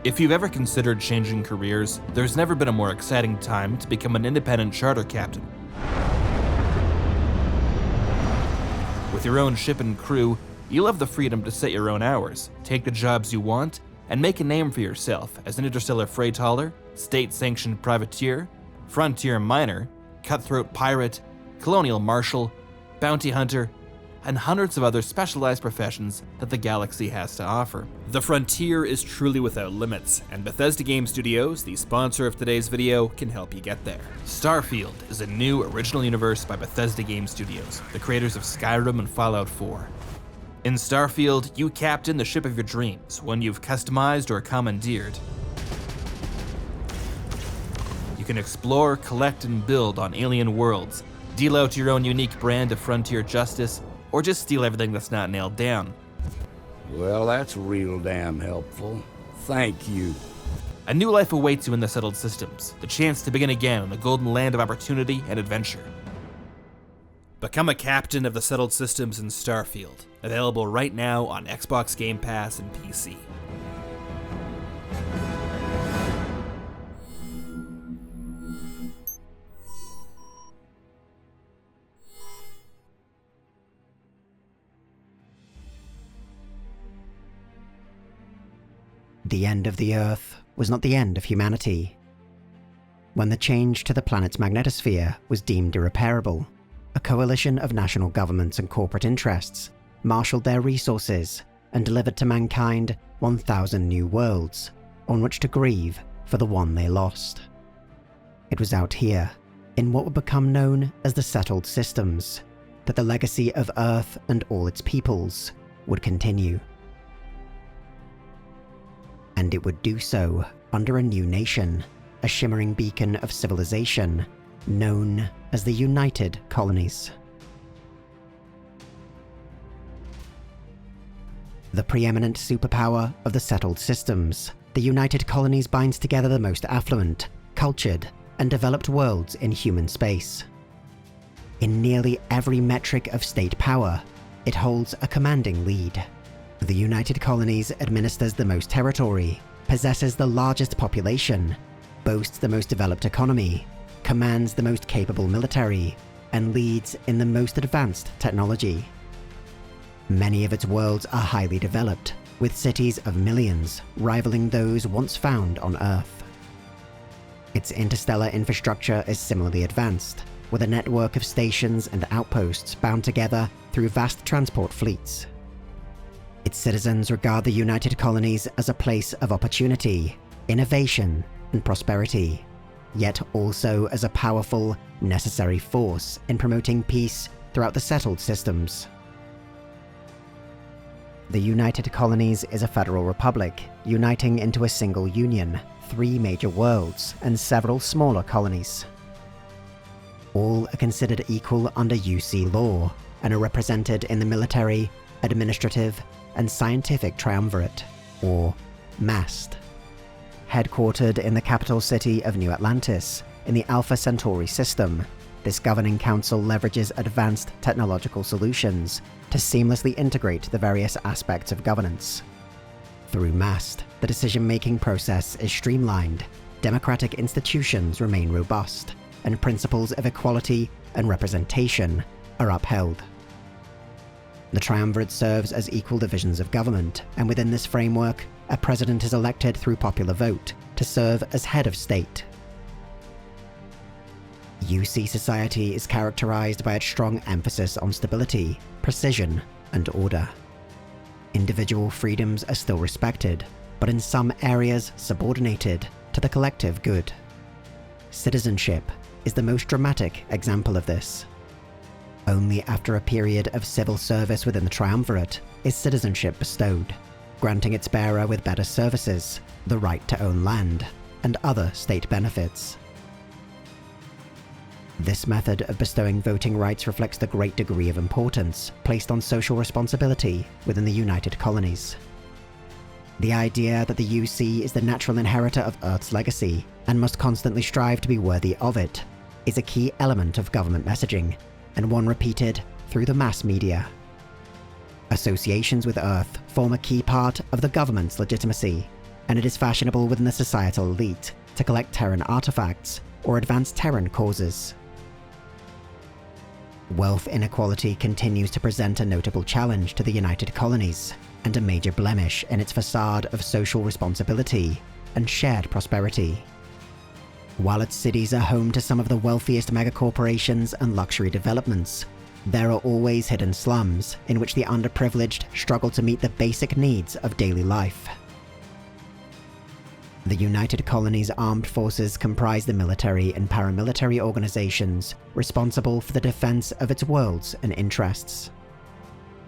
If you've ever considered changing careers, there's never been a more exciting time to become an independent charter captain. With your own ship and crew, you'll have the freedom to set your own hours, take the jobs you want, and make a name for yourself as an interstellar freight hauler, state-sanctioned privateer, frontier miner, cutthroat pirate, colonial marshal, bounty hunter, and hundreds of other specialized professions that the galaxy has to offer. The frontier is truly without limits, and Bethesda Game Studios, the sponsor of today's video, can help you get there. Starfield is a new original universe by Bethesda Game Studios, the creators of Skyrim and Fallout 4. In Starfield, you captain the ship of your dreams, one you've customized or commandeered. You can explore, collect, and build on alien worlds, deal out your own unique brand of frontier justice, or just steal everything that's not nailed down. Well, that's real damn helpful. Thank you. A new life awaits you in the settled systems, the chance to begin again in the golden land of opportunity and adventure. Become a captain of the settled systems in Starfield, available right now on Xbox Game Pass and PC. The end of the Earth was not the end of humanity. When the change to the planet's magnetosphere was deemed irreparable, a coalition of national governments and corporate interests marshaled their resources and delivered to mankind 1,000 new worlds on which to grieve for the one they lost. It was out here, in what would become known as the Settled Systems, that the legacy of Earth and all its peoples would continue. And it would do so under a new nation, a shimmering beacon of civilization known as the United Colonies. The preeminent superpower of the Settled Systems, the United Colonies binds together the most affluent, cultured, and developed worlds in human space. In nearly every metric of state power, it holds a commanding lead. The United Colonies administers the most territory, possesses the largest population, boasts the most developed economy, commands the most capable military, and leads in the most advanced technology. Many of its worlds are highly developed, with cities of millions rivaling those once found on Earth. Its interstellar infrastructure is similarly advanced, with a network of stations and outposts bound together through vast transport fleets. Its citizens regard the United Colonies as a place of opportunity, innovation, and prosperity, yet also as a powerful, necessary force in promoting peace throughout the Settled Systems. The United Colonies is a federal republic, uniting into a single union, 3 major worlds, and several smaller colonies. All are considered equal under UC law, and are represented in the military, administrative, and scientific triumvirate, or MAST. Headquartered in the capital city of New Atlantis, in the Alpha Centauri system, this governing council leverages advanced technological solutions to seamlessly integrate the various aspects of governance. Through MAST, the decision-making process is streamlined, democratic institutions remain robust, and principles of equality and representation are upheld. The triumvirate serves as equal divisions of government, and within this framework, a president is elected through popular vote to serve as head of state. UC society is characterized by its strong emphasis on stability, precision, and order. Individual freedoms are still respected, but in some areas subordinated to the collective good. Citizenship is the most dramatic example of this. Only after a period of civil service within the triumvirate is citizenship bestowed, granting its bearer with better services, the right to own land, and other state benefits. This method of bestowing voting rights reflects the great degree of importance placed on social responsibility within the United Colonies. The idea that the UC is the natural inheritor of Earth's legacy and must constantly strive to be worthy of it is a key element of government messaging, and one repeated through the mass media. Associations with Earth form a key part of the government's legitimacy, and it is fashionable within the societal elite to collect Terran artifacts or advance Terran causes. Wealth inequality continues to present a notable challenge to the United Colonies, and a major blemish in its facade of social responsibility and shared prosperity. While its cities are home to some of the wealthiest megacorporations and luxury developments, there are always hidden slums in which the underprivileged struggle to meet the basic needs of daily life. The United Colonies armed forces comprise the military and paramilitary organizations responsible for the defense of its worlds and interests.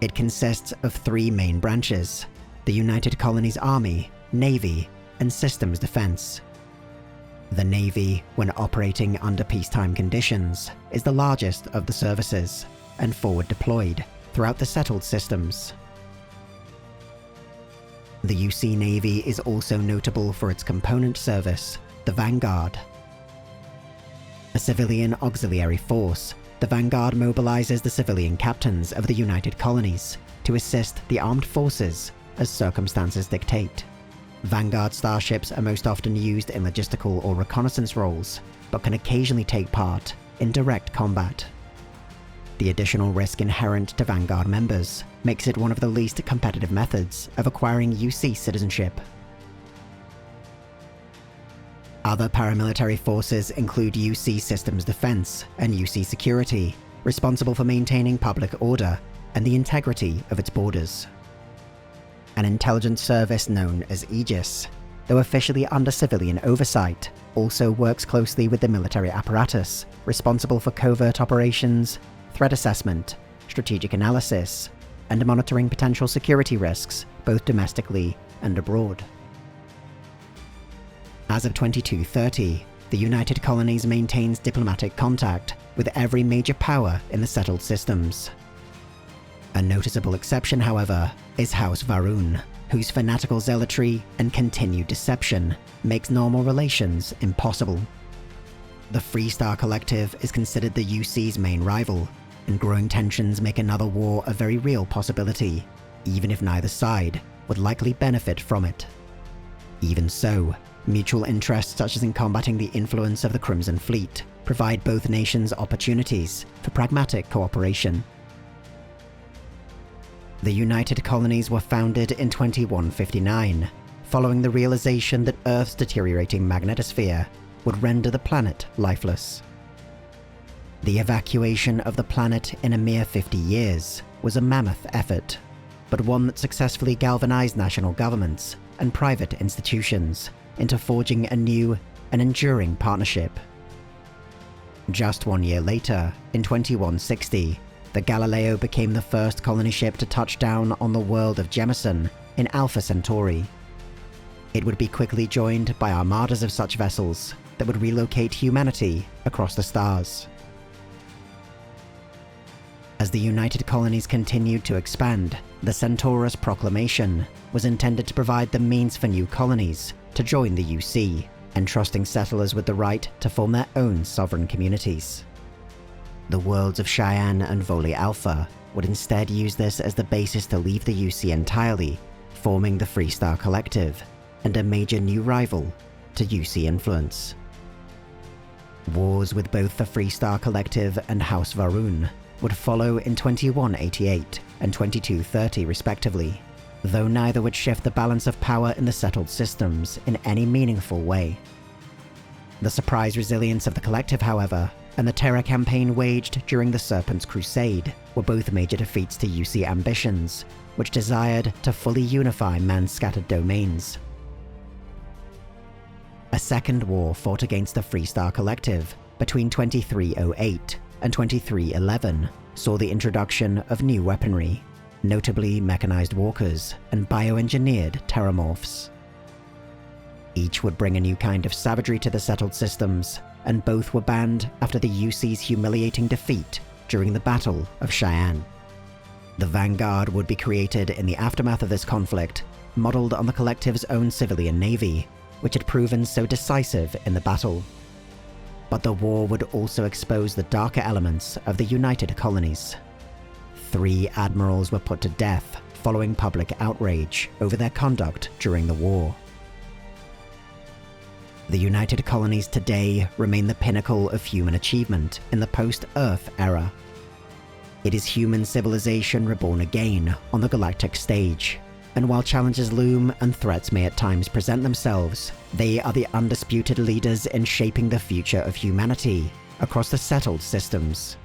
It consists of three main branches: the United Colonies Army, Navy, and Systems Defense. The Navy, when operating under peacetime conditions, is the largest of the services, and forward deployed throughout the settled systems. The UC Navy is also notable for its component service, the Vanguard. A civilian auxiliary force, the Vanguard mobilizes the civilian captains of the United Colonies to assist the armed forces as circumstances dictate. Vanguard starships are most often used in logistical or reconnaissance roles, but can occasionally take part in direct combat. The additional risk inherent to Vanguard members makes it one of the least competitive methods of acquiring UC citizenship. Other paramilitary forces include UC Systems Defense and UC Security, responsible for maintaining public order and the integrity of its borders. An intelligence service known as Aegis, though officially under civilian oversight, also works closely with the military apparatus, responsible for covert operations, threat assessment, strategic analysis, and monitoring potential security risks, both domestically and abroad. As of 2230, the United Colonies maintains diplomatic contact with every major power in the settled systems. A noticeable exception, however, is House Varun, whose fanatical zealotry and continued deception makes normal relations impossible. The Freestar Collective is considered the UC's main rival, and growing tensions make another war a very real possibility, even if neither side would likely benefit from it. Even so, mutual interests such as in combating the influence of the Crimson Fleet provide both nations opportunities for pragmatic cooperation. The United Colonies were founded in 2159, following the realization that Earth's deteriorating magnetosphere would render the planet lifeless. The evacuation of the planet in a mere 50 years was a mammoth effort, but one that successfully galvanized national governments and private institutions into forging a new and enduring partnership. Just 1 year later, in 2160, the Galileo became the first colony ship to touch down on the world of Jemison in Alpha Centauri. It would be quickly joined by armadas of such vessels that would relocate humanity across the stars. As the United Colonies continued to expand, the Centaurus Proclamation was intended to provide the means for new colonies to join the UC, entrusting settlers with the right to form their own sovereign communities. The worlds of Cheyenne and Voli Alpha would instead use this as the basis to leave the UC entirely, forming the Freestar Collective, and a major new rival to UC influence. Wars with both the Freestar Collective and House Varun would follow in 2188 and 2230 respectively, though neither would shift the balance of power in the settled systems in any meaningful way. The surprise resilience of the Collective, however, and the terror campaign waged during the Serpent's Crusade were both major defeats to UC ambitions, which desired to fully unify man's scattered domains. A second war fought against the Freestar Collective between 2308 and 2311 saw the introduction of new weaponry, notably mechanized walkers and bioengineered terramorphs. Each would bring a new kind of savagery to the settled systems, and both were banned after the UC's humiliating defeat during the Battle of Cheyenne. The Vanguard would be created in the aftermath of this conflict, modeled on the Collective's own civilian navy, which had proven so decisive in the battle. But the war would also expose the darker elements of the United Colonies. 3 admirals were put to death following public outrage over their conduct during the war. The United Colonies today remain the pinnacle of human achievement in the post-Earth era. It is human civilization reborn again on the galactic stage, and while challenges loom and threats may at times present themselves, they are the undisputed leaders in shaping the future of humanity across the settled systems.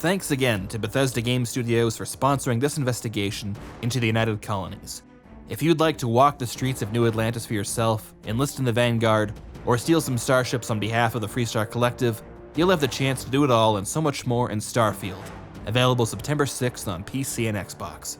Thanks again to Bethesda Game Studios for sponsoring this investigation into the United Colonies. If you'd like to walk the streets of New Atlantis for yourself, enlist in the Vanguard, or steal some starships on behalf of the Freestar Collective, you'll have the chance to do it all and so much more in Starfield, available September 6th on PC and Xbox.